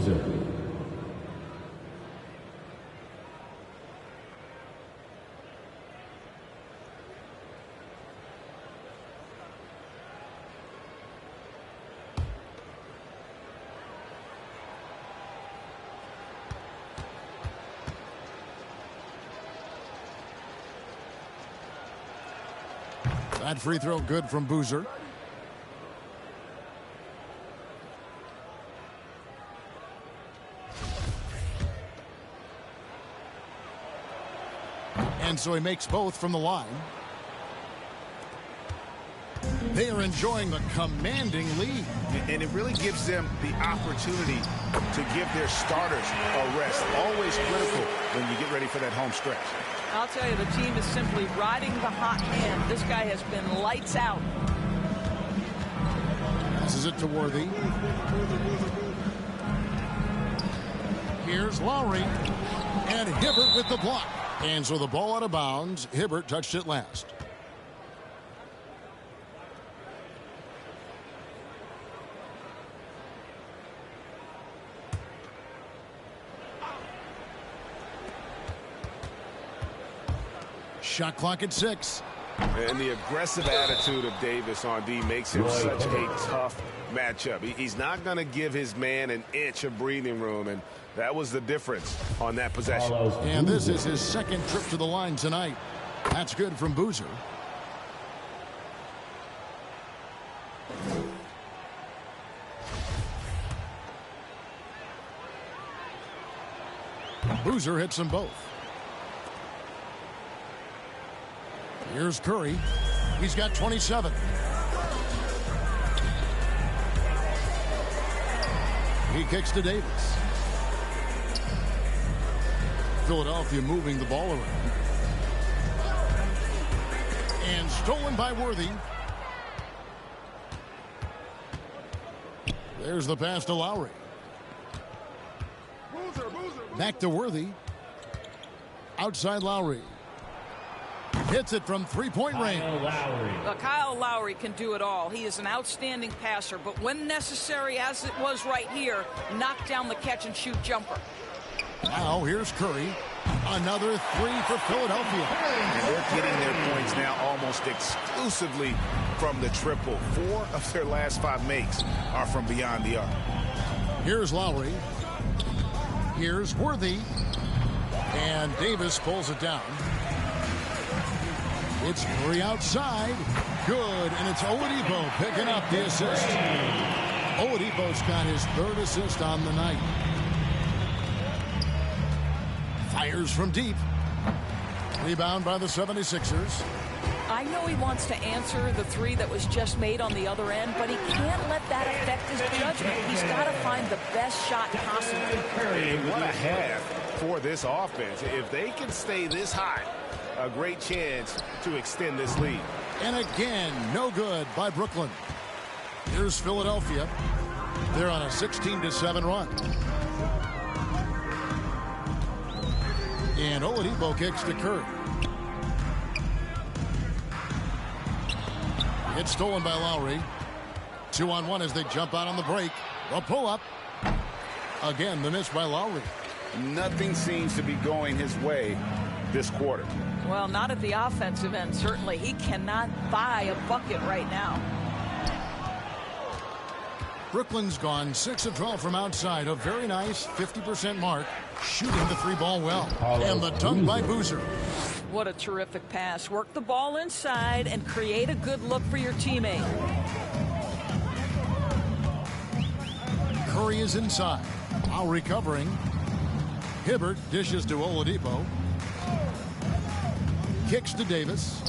That free throw good from Boozer. And so he makes both from the line. They are enjoying the commanding lead. And it really gives them the opportunity to give their starters a rest. Always critical when you get ready for that home stretch. I'll tell you, the team is simply riding the hot hand. This guy has been lights out. Passes it to Worthy. Here's Lowry. And Hibbert with the block. And so the ball out of bounds. Hibbert touched it last. Shot clock at 6. And the aggressive attitude of Davis on D makes him such a tough matchup. He's not going to give his man an inch of breathing room, and that was the difference on that possession. And this is his second trip to the line tonight. That's good from Boozer. Boozer hits them both. Here's Curry. He's got 27. He kicks to Davis. Philadelphia moving the ball around. And stolen by Worthy. There's the pass to Lowry. Back to Worthy. Outside Lowry. Hits it from three-point range. Kyle Lowry can do it all. He is an outstanding passer, but when necessary, as it was right here, knock down the catch-and-shoot jumper. Now here's Curry. Another three for Philadelphia. And they're getting their points now almost exclusively from the triple. 4 of their last 5 makes are from beyond the arc. Here's Lowry. Here's Worthy. And Davis pulls it down. It's Curry outside. Good. And it's Oladipo picking up the assist. Oladipo's got his 3rd assist on the night. Fires from deep. Rebound by the 76ers. I know he wants to answer the 3 that was just made on the other end, but he can't let that affect his judgment. He's got to find the best shot possible. What a half for this offense. If they can stay this high, a great chance to extend this lead. And again, no good by Brooklyn. Here's Philadelphia. They're on a 16-7 run. And Oladipo kicks to Curry. It's stolen by Lowry. 2-on-1 as they jump out on the break. A pull-up. Again, the miss by Lowry. Nothing seems to be going his way this quarter. Well, not at the offensive end, certainly. He cannot buy a bucket right now. Brooklyn's gone 6 of 12 from outside. A very nice 50% mark. Shooting the 3-ball well. And the dunk by Boozer. What a terrific pass. Work the ball inside and create a good look for your teammate. Curry is inside. Now recovering. Hibbert dishes to Oladipo. Kicks to Davis.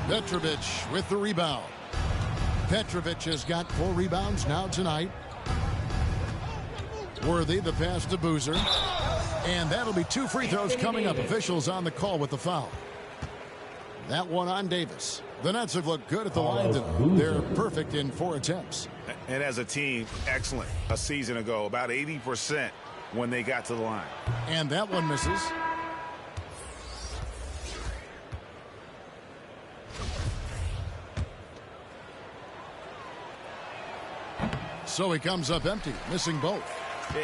Petrovic with the rebound. Petrovic has got 4 rebounds now tonight. Worthy, the pass to Boozer. And that'll be 2 free throws coming up. Officials on the call with the foul. That one on Davis. The Nets have looked good at the line tonight. They're perfect in 4 attempts. And as a team, excellent a season ago. About 80% when they got to the line. And that one misses. So he comes up empty, missing both.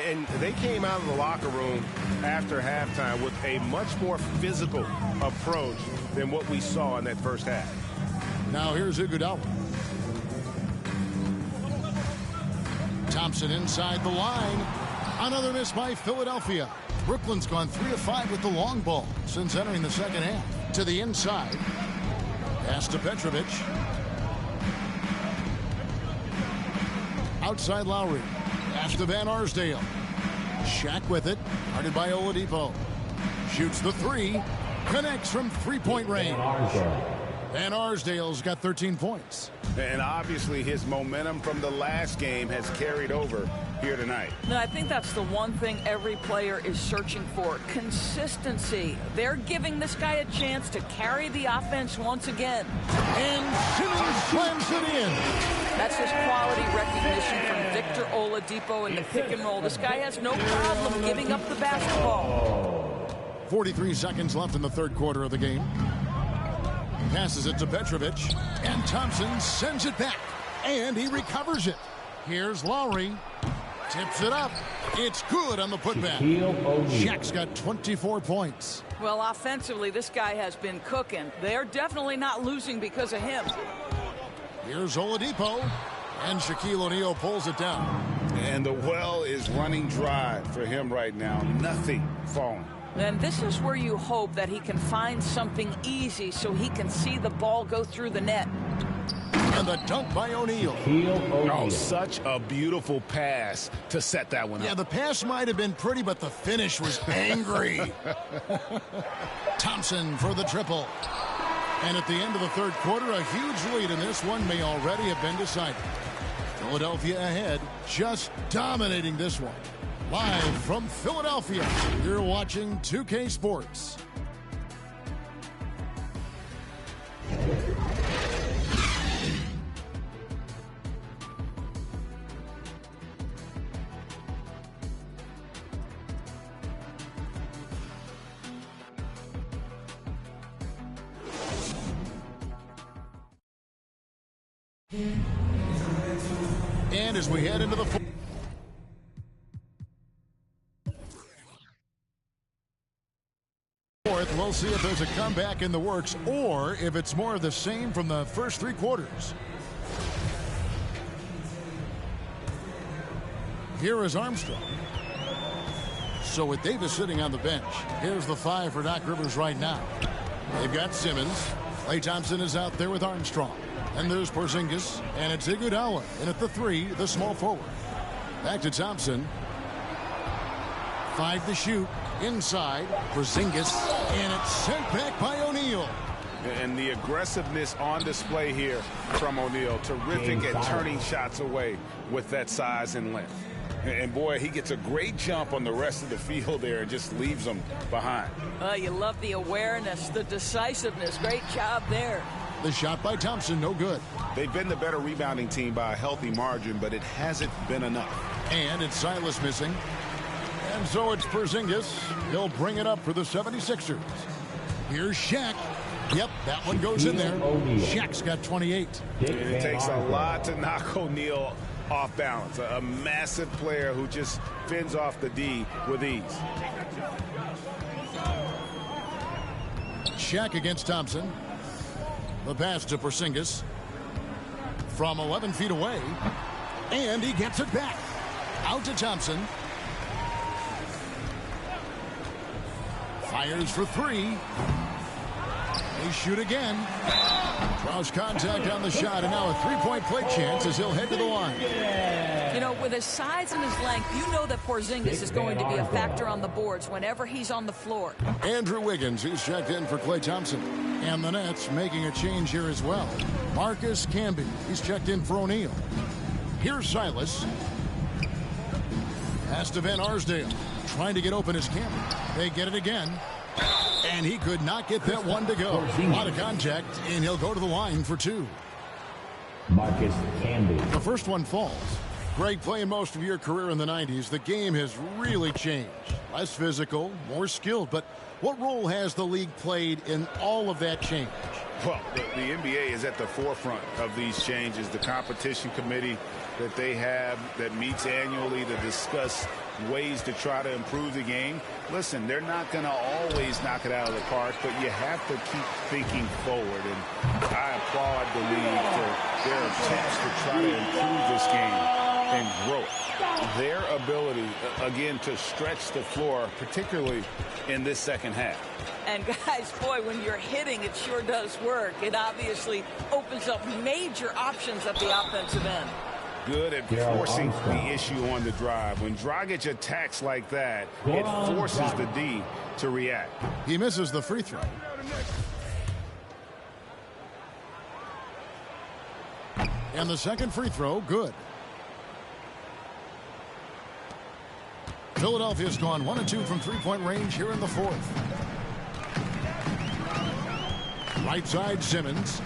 And they came out of the locker room after halftime with a much more physical approach than what we saw in that first half. Now here's Iguodala. Thompson inside the line. Another miss by Philadelphia. Brooklyn's gone 3 of 5 with the long ball since entering the second half. To the inside. Pass to Petrovic. Outside Lowry. Pass to Van Arsdale. Shaq with it. Guarded by Oladipo. Shoots the three. Connects from three-point range. And Arsdale's got 13 points. And obviously his momentum from the last game has carried over here tonight. And I think that's the one thing every player is searching for, consistency. They're giving this guy a chance to carry the offense once again. And Simmons slams it in. That's his quality recognition from Victor Oladipo in the pick and roll. This guy has no problem giving up the basketball. 43 seconds left in the third quarter of the game. Passes it to Petrovic, and Thompson sends it back, and he recovers it. Here's Lowry, tips it up. It's good on the putback. Shaq's got 24 points. Well, offensively, this guy has been cooking. They're definitely not losing because of him. Here's Oladipo, and Shaquille O'Neal pulls it down. And the well is running dry for him right now. Nothing falling. And this is where you hope that he can find something easy so he can see the ball go through the net. And the dunk by O'Neal. Oh, such a beautiful pass to set that one up. Yeah, the pass might have been pretty, but the finish was angry. Thompson for the triple. And at the end of the third quarter, a huge lead in this one may already have been decided. Philadelphia ahead, just dominating this one. Live from Philadelphia, you're watching 2K Sports. And as we head into the fourth, we'll see if there's a comeback in the works or if it's more of the same from the first three quarters. Here is Armstrong. So with Davis sitting on the bench, here's the five for Doc Rivers right now. They've got Simmons. Klay Thompson is out there with Armstrong. And there's Porzingis, and it's Iguodala. And at the three, the small forward. Back to Thompson. 5 to shoot. Inside, Porzingis. And it's sent back by O'Neal. And the aggressiveness on display here from O'Neal. Terrific at turning shots away with that size and length. And boy, he gets a great jump on the rest of the field there and just leaves them behind. You love the awareness, the decisiveness. Great job there. The shot by Thompson, no good. They've been the better rebounding team by a healthy margin, but it hasn't been enough. And it's Silas missing. And so it's Porzingis. He'll bring it up for the 76ers. Here's Shaq. Yep, that one goes in there. Shaq's got 28. It takes a lot to knock O'Neal off balance. A massive player who just fends off the D with ease. Shaq against Thompson. The pass to Porzingis from 11 feet away. And he gets it back. Out to Thompson. Fires for three. They shoot again. Draws contact on the shot, and now a three-point play chance as he'll head to the line. You know, with his size and his length, you know that Porzingis is going to be a factor on the boards whenever he's on the floor. Andrew Wiggins, he's checked in for Klay Thompson. And the Nets making a change here as well. Marcus Camby, he's checked in for O'Neal. Here's Silas. Pass to Van Arsdale. Trying to get open as Camby. They get it again. And he could not get that one to go. A lot of contact, and he'll go to the line for two. Marcus Camby. The first one falls. Greg, playing most of your career in the 90s, the game has really changed. Less physical, more skilled, but what role has the league played in all of that change? Well, the NBA is at the forefront of these changes. The competition committee that they have that meets annually to discuss ways to try to improve the game. Listen, they're not going to always knock it out of the park, but you have to keep thinking forward. And I applaud the league for their attempts to try to improve this game and grow it. Their ability, again, to stretch the floor, particularly in this second half. And guys, boy, when you're hitting, it sure does work. It obviously opens up major options at the offensive end. good at forcing the issue on the drive. When Dragic attacks like that, it forces the D to react. He misses the free throw. And the second free throw, good. Philadelphia's gone 1 of 2 from three-point range here in the fourth. Right side, Simmons.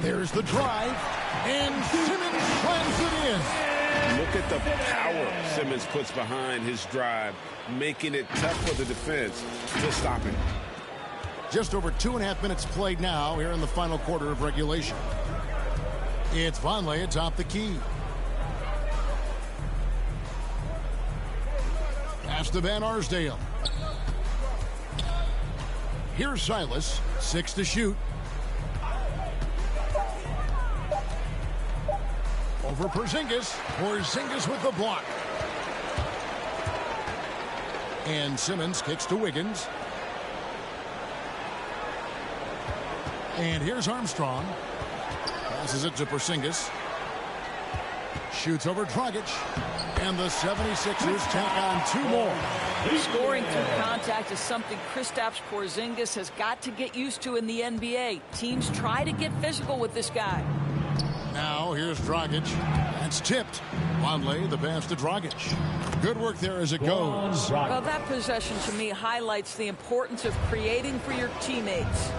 There's the drive, and Simmons slams it in. Look at the power Simmons puts behind his drive, making it tough for the defense to stop him. Just over 2.5 minutes played now here in the final quarter of regulation. It's Vonleh atop the key. Pass to Van Arsdale. Here's Silas, 6 to shoot. Over Porzingis. Porzingis with the block. And Simmons kicks to Wiggins. And here's Armstrong. Passes it to Porzingis. Shoots over Dragic. And the 76ers tack on 2 more. Scoring through contact is something Kristaps Porzingis has got to get used to in the NBA. Teams try to get physical with this guy. Now here's Dragic. That's tipped. Vonleh, the pass to Dragic. Good work there as it goes. Well, that possession to me highlights the importance of creating for your teammates.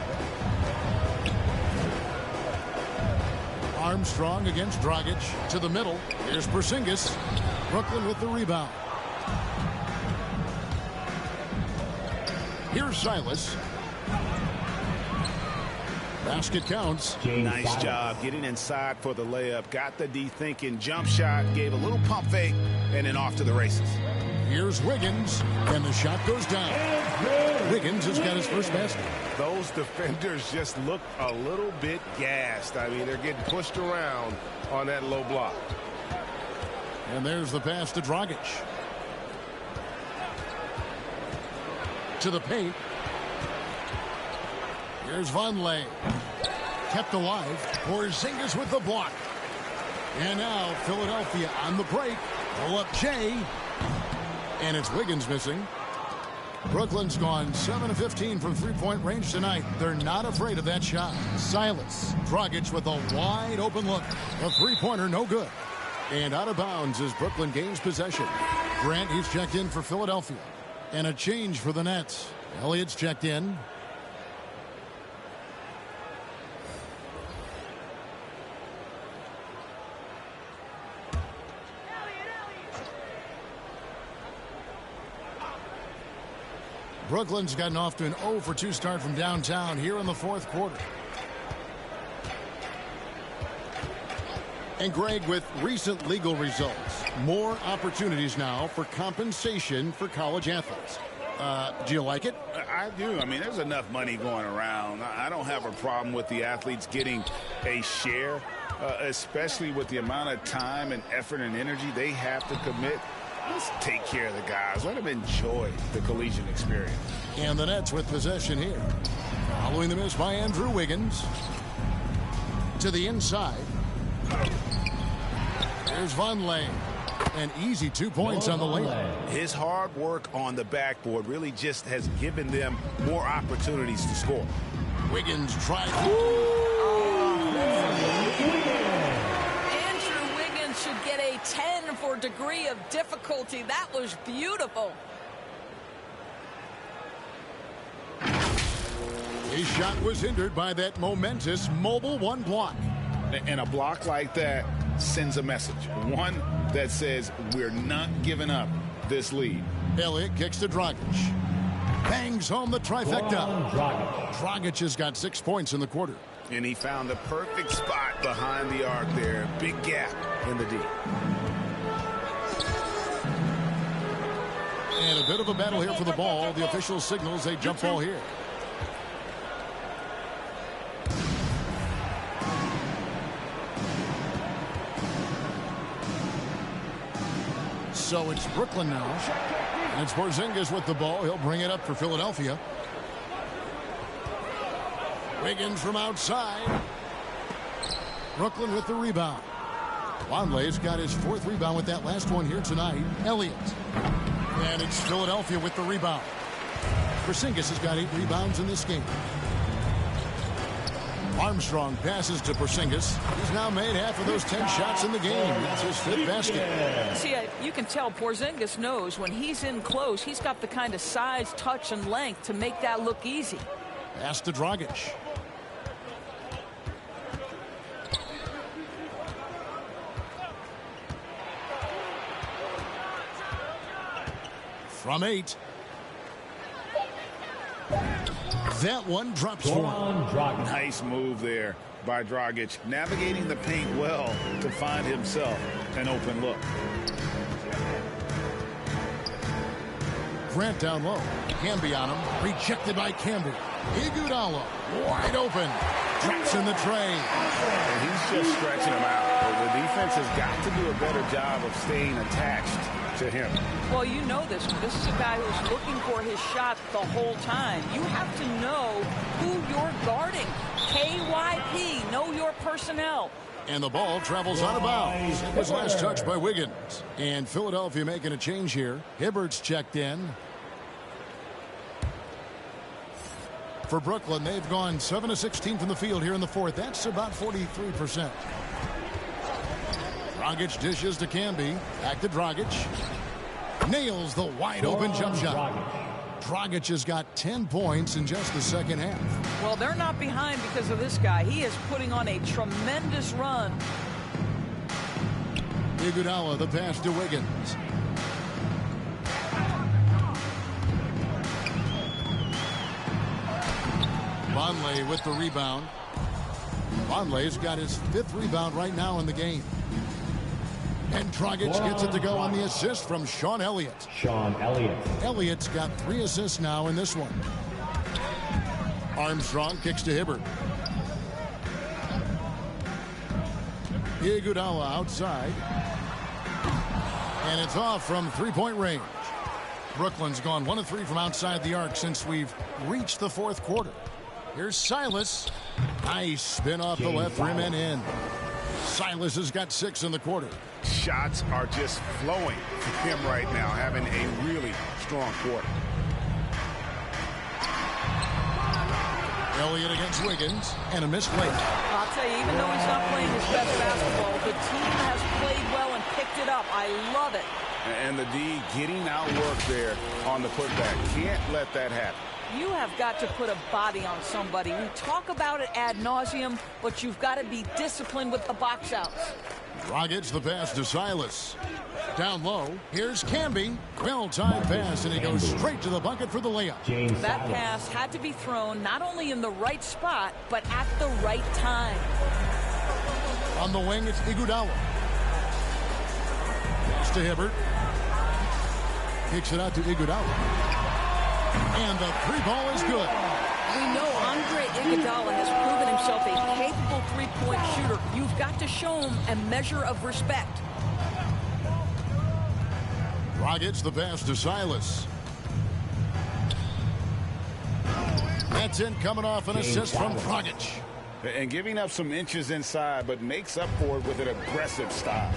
Armstrong against Dragic to the middle. Here's Porzingis. Brooklyn with the rebound. Here's Silas. Basket counts. Nice job getting inside for the layup. Got the D thinking. Jump shot. Gave a little pump fake. And then off to the races. Here's Wiggins. And the shot goes down. Wiggins has got his first basket. Those defenders just look a little bit gassed. I mean, they're getting pushed around on that low block. And there's the pass to Dragic. To the paint. Here's Vonleh. Kept alive. Porzingis with the block. And now Philadelphia on the break. Pull up Jay. And it's Wiggins missing. Brooklyn's gone 7 of 15 from three-point range tonight. They're not afraid of that shot. Silas. Dragic with a wide open look. A three-pointer, no good. And out of bounds as Brooklyn gains possession. Grant, he's checked in for Philadelphia. And a change for the Nets. Elliott's checked in. Brooklyn's gotten off to an 0 for 2 start from downtown here in the fourth quarter. And Greg, with recent legal results, more opportunities now for compensation for college athletes. Do you like it? I do. I mean, there's enough money going around. I don't have a problem with the athletes getting a share, especially with the amount of time and effort and energy they have to commit. Let's take care of the guys. Let them enjoy the collegiate experience. And the Nets with possession here. Following the miss by Andrew Wiggins. To the inside. There's Vonleh. An easy 2 points on the layup. His hard work on the backboard really just has given them more opportunities to score. Wiggins tried. Andrew Wiggins should get a 10 for degree of difficulty. That was beautiful. His shot was hindered by that momentous mobile 1 block. And a block like that sends a message. One that says we're not giving up this lead. Elliott kicks to Dragic. Bangs home the trifecta. Dragic has got 6 points in the quarter. And he found the perfect spot behind the arc there. Big gap in the D. And a bit of a battle here for the ball. The official signals a jump ball here. So it's Brooklyn now. And it's Porzingis with the ball. He'll bring it up for Philadelphia. Wiggins from outside. Brooklyn with the rebound. Longley's got his 4th rebound with that last one here tonight. Elliott. And it's Philadelphia with the rebound. Porzingis has got 8 rebounds in this game. Armstrong passes to Porzingis. He's now made half of those 10 shots in the game. That's his 5th basket. See, you can tell Porzingis knows when he's in close, he's got the kind of size, touch, and length to make that look easy. Pass to Dragic. From 8. That one drops for him. Nice move there by Dragic, navigating the paint well to find himself an open look. Grant down low. Camby on him. Rejected by Camby. Iguodala wide open. Drops in the tray. And he's just stretching him out. The defense has got to do a better job of staying attached to him. Well, you know this one. This is a guy who's looking for his shot the whole time. You have to know who you're guarding. KYP, know your personnel. And the ball travels out of bounds. It was last touched by Wiggins. And Philadelphia making a change here. Hibbert's checked in. For Brooklyn, they've gone 7 of 16 from the field here in the 4th. That's about 43%. Dragic dishes to Camby. Back to Dragic. Nails the wide open jump shot. Dragic has got 10 points in just the second half. Well, they're not behind because of this guy. He is putting on a tremendous run. Iguodala, the pass to Wiggins. Vonleh with the rebound. Vonleh's got his 5th rebound right now in the game. And Dragic gets it to go on the assist from Sean Elliott. Elliott's got 3 assists now in this one. Armstrong kicks to Hibbert. Iguodala outside. And it's off from 3-point range. Brooklyn's gone 1 of 3 from outside the arc since we've reached the 4th quarter. Here's Silas. Nice spin off the left rim and in. Silas has got 6 in the quarter. Shots are just flowing for him right now, having a really strong quarter. Elliott against Wiggins, and a missed late. I'll tell you, even though he's not playing his best basketball, the team has played well and picked it up. I love it. And the D getting outworked there on the putback. Can't let that happen. You have got to put a body on somebody. We talk about it ad nauseum, but you've got to be disciplined with the box outs. Dragic the pass to Silas. Down low, here's Camby. Well-timed pass, and he goes straight to the bucket for the layup. That pass had to be thrown not only in the right spot, but at the right time. On the wing, it's Iguodala. Pass to Hibbert. Kicks it out to Iguodala. And the 3-ball is good. We know Andre Iguodala has proven himself a capable 3-point shooter. You've got to show him a measure of respect. Dragic the pass to Silas. That's in, coming off an assist from Dragic. And giving up some inches inside, but makes up for it with an aggressive style.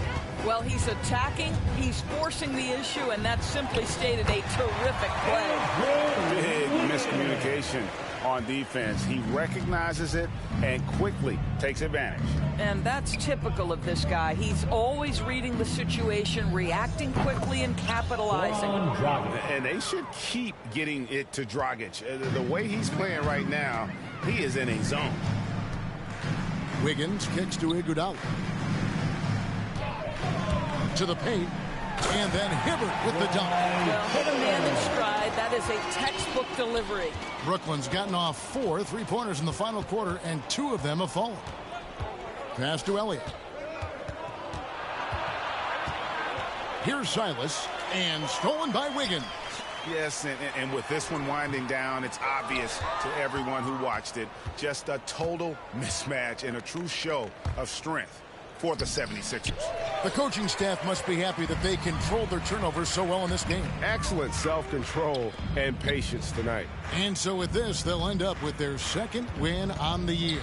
Well, he's attacking, he's forcing the issue, and that simply stated a terrific play. Big miscommunication on defense. He recognizes it and quickly takes advantage. And that's typical of this guy. He's always reading the situation, reacting quickly, and capitalizing. And they should keep getting it to Dragic. The way he's playing right now, he is in a zone. Wiggins kicks to Iguodala. To the paint. And then Hibbert with the dunk. Well, hit a man in stride. That is a textbook delivery. Brooklyn's gotten off 4 3-pointers in the final quarter, and 2 of them have fallen. Pass to Elliott. Here's Silas, and stolen by Wiggins. Yes, and with this one winding down, it's obvious to everyone who watched it. Just a total mismatch and a true show of strength for the 76ers. The coaching staff must be happy that they controlled their turnovers so well in this game. Excellent self-control and patience tonight. And so with this, they'll end up with their second win on the year.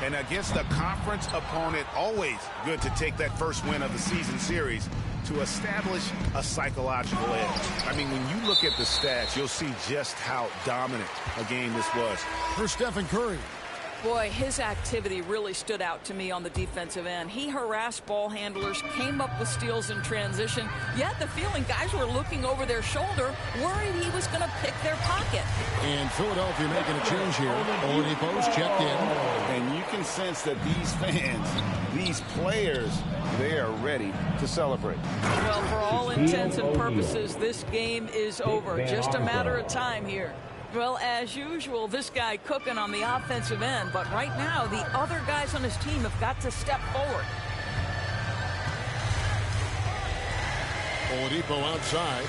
And against a conference opponent, always good to take that first win of the season series to establish a psychological edge. I mean, when you look at the stats, you'll see just how dominant a game this was. For Stephen Curry. Boy, his activity really stood out to me on the defensive end. He harassed ball handlers, came up with steals in transition. You had the feeling guys were looking over their shoulder, worried he was going to pick their pocket. And Philadelphia making a change here. Oladipo's checked in. And you can sense that these fans, these players, they are ready to celebrate. Well, for all intents and purposes, this game is over. Just a matter of time here. Well, as usual, this guy cooking on the offensive end, but right now the other guys on his team have got to step forward. Oladipo outside.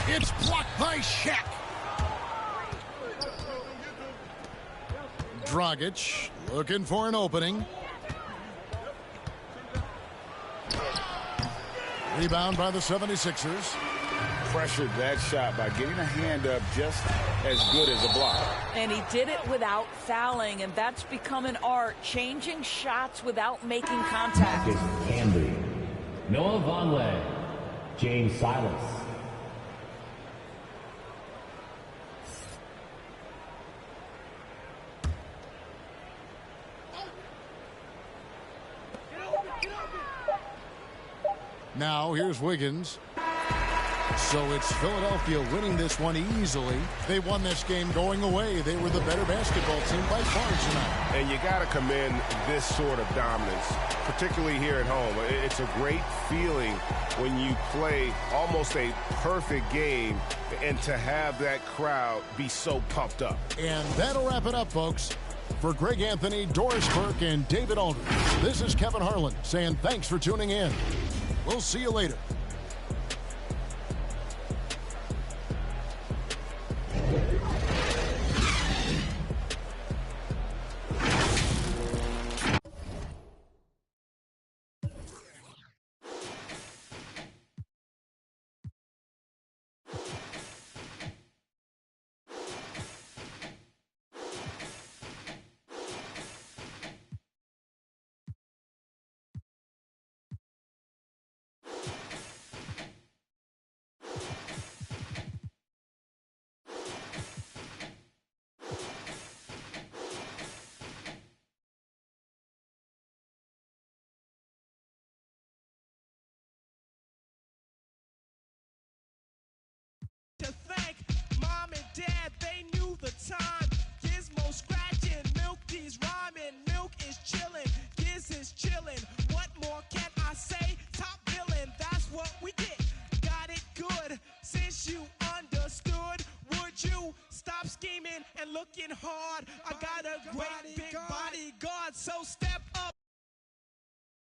It's blocked by Shaq. Dragic looking for an opening. Rebound by the 76ers. Pressured that shot by getting a hand up just as good as a block. And he did it without fouling, and that's become an art, changing shots without making contact. Camby, Noah Vonleh, James Silas. Now here's Wiggins. So it's Philadelphia winning this one easily. They won this game going away. They were the better basketball team by far tonight. And you got to commend this sort of dominance, particularly here at home. It's a great feeling when you play almost a perfect game and to have that crowd be so pumped up. And that'll wrap it up, folks. For Greg Anthony, Doris Burke, and David Aldridge, this is Kevin Harlan saying thanks for tuning in. We'll see you later. To thank mom and dad, they knew the time. Gizmo scratching, Milky's rhyming, Milk is chilling, Giz is chilling. What more can I say? Top billing, that's what we get. Got it good since you understood. Would you stop scheming and looking hard? I got a great big bodyguard, so step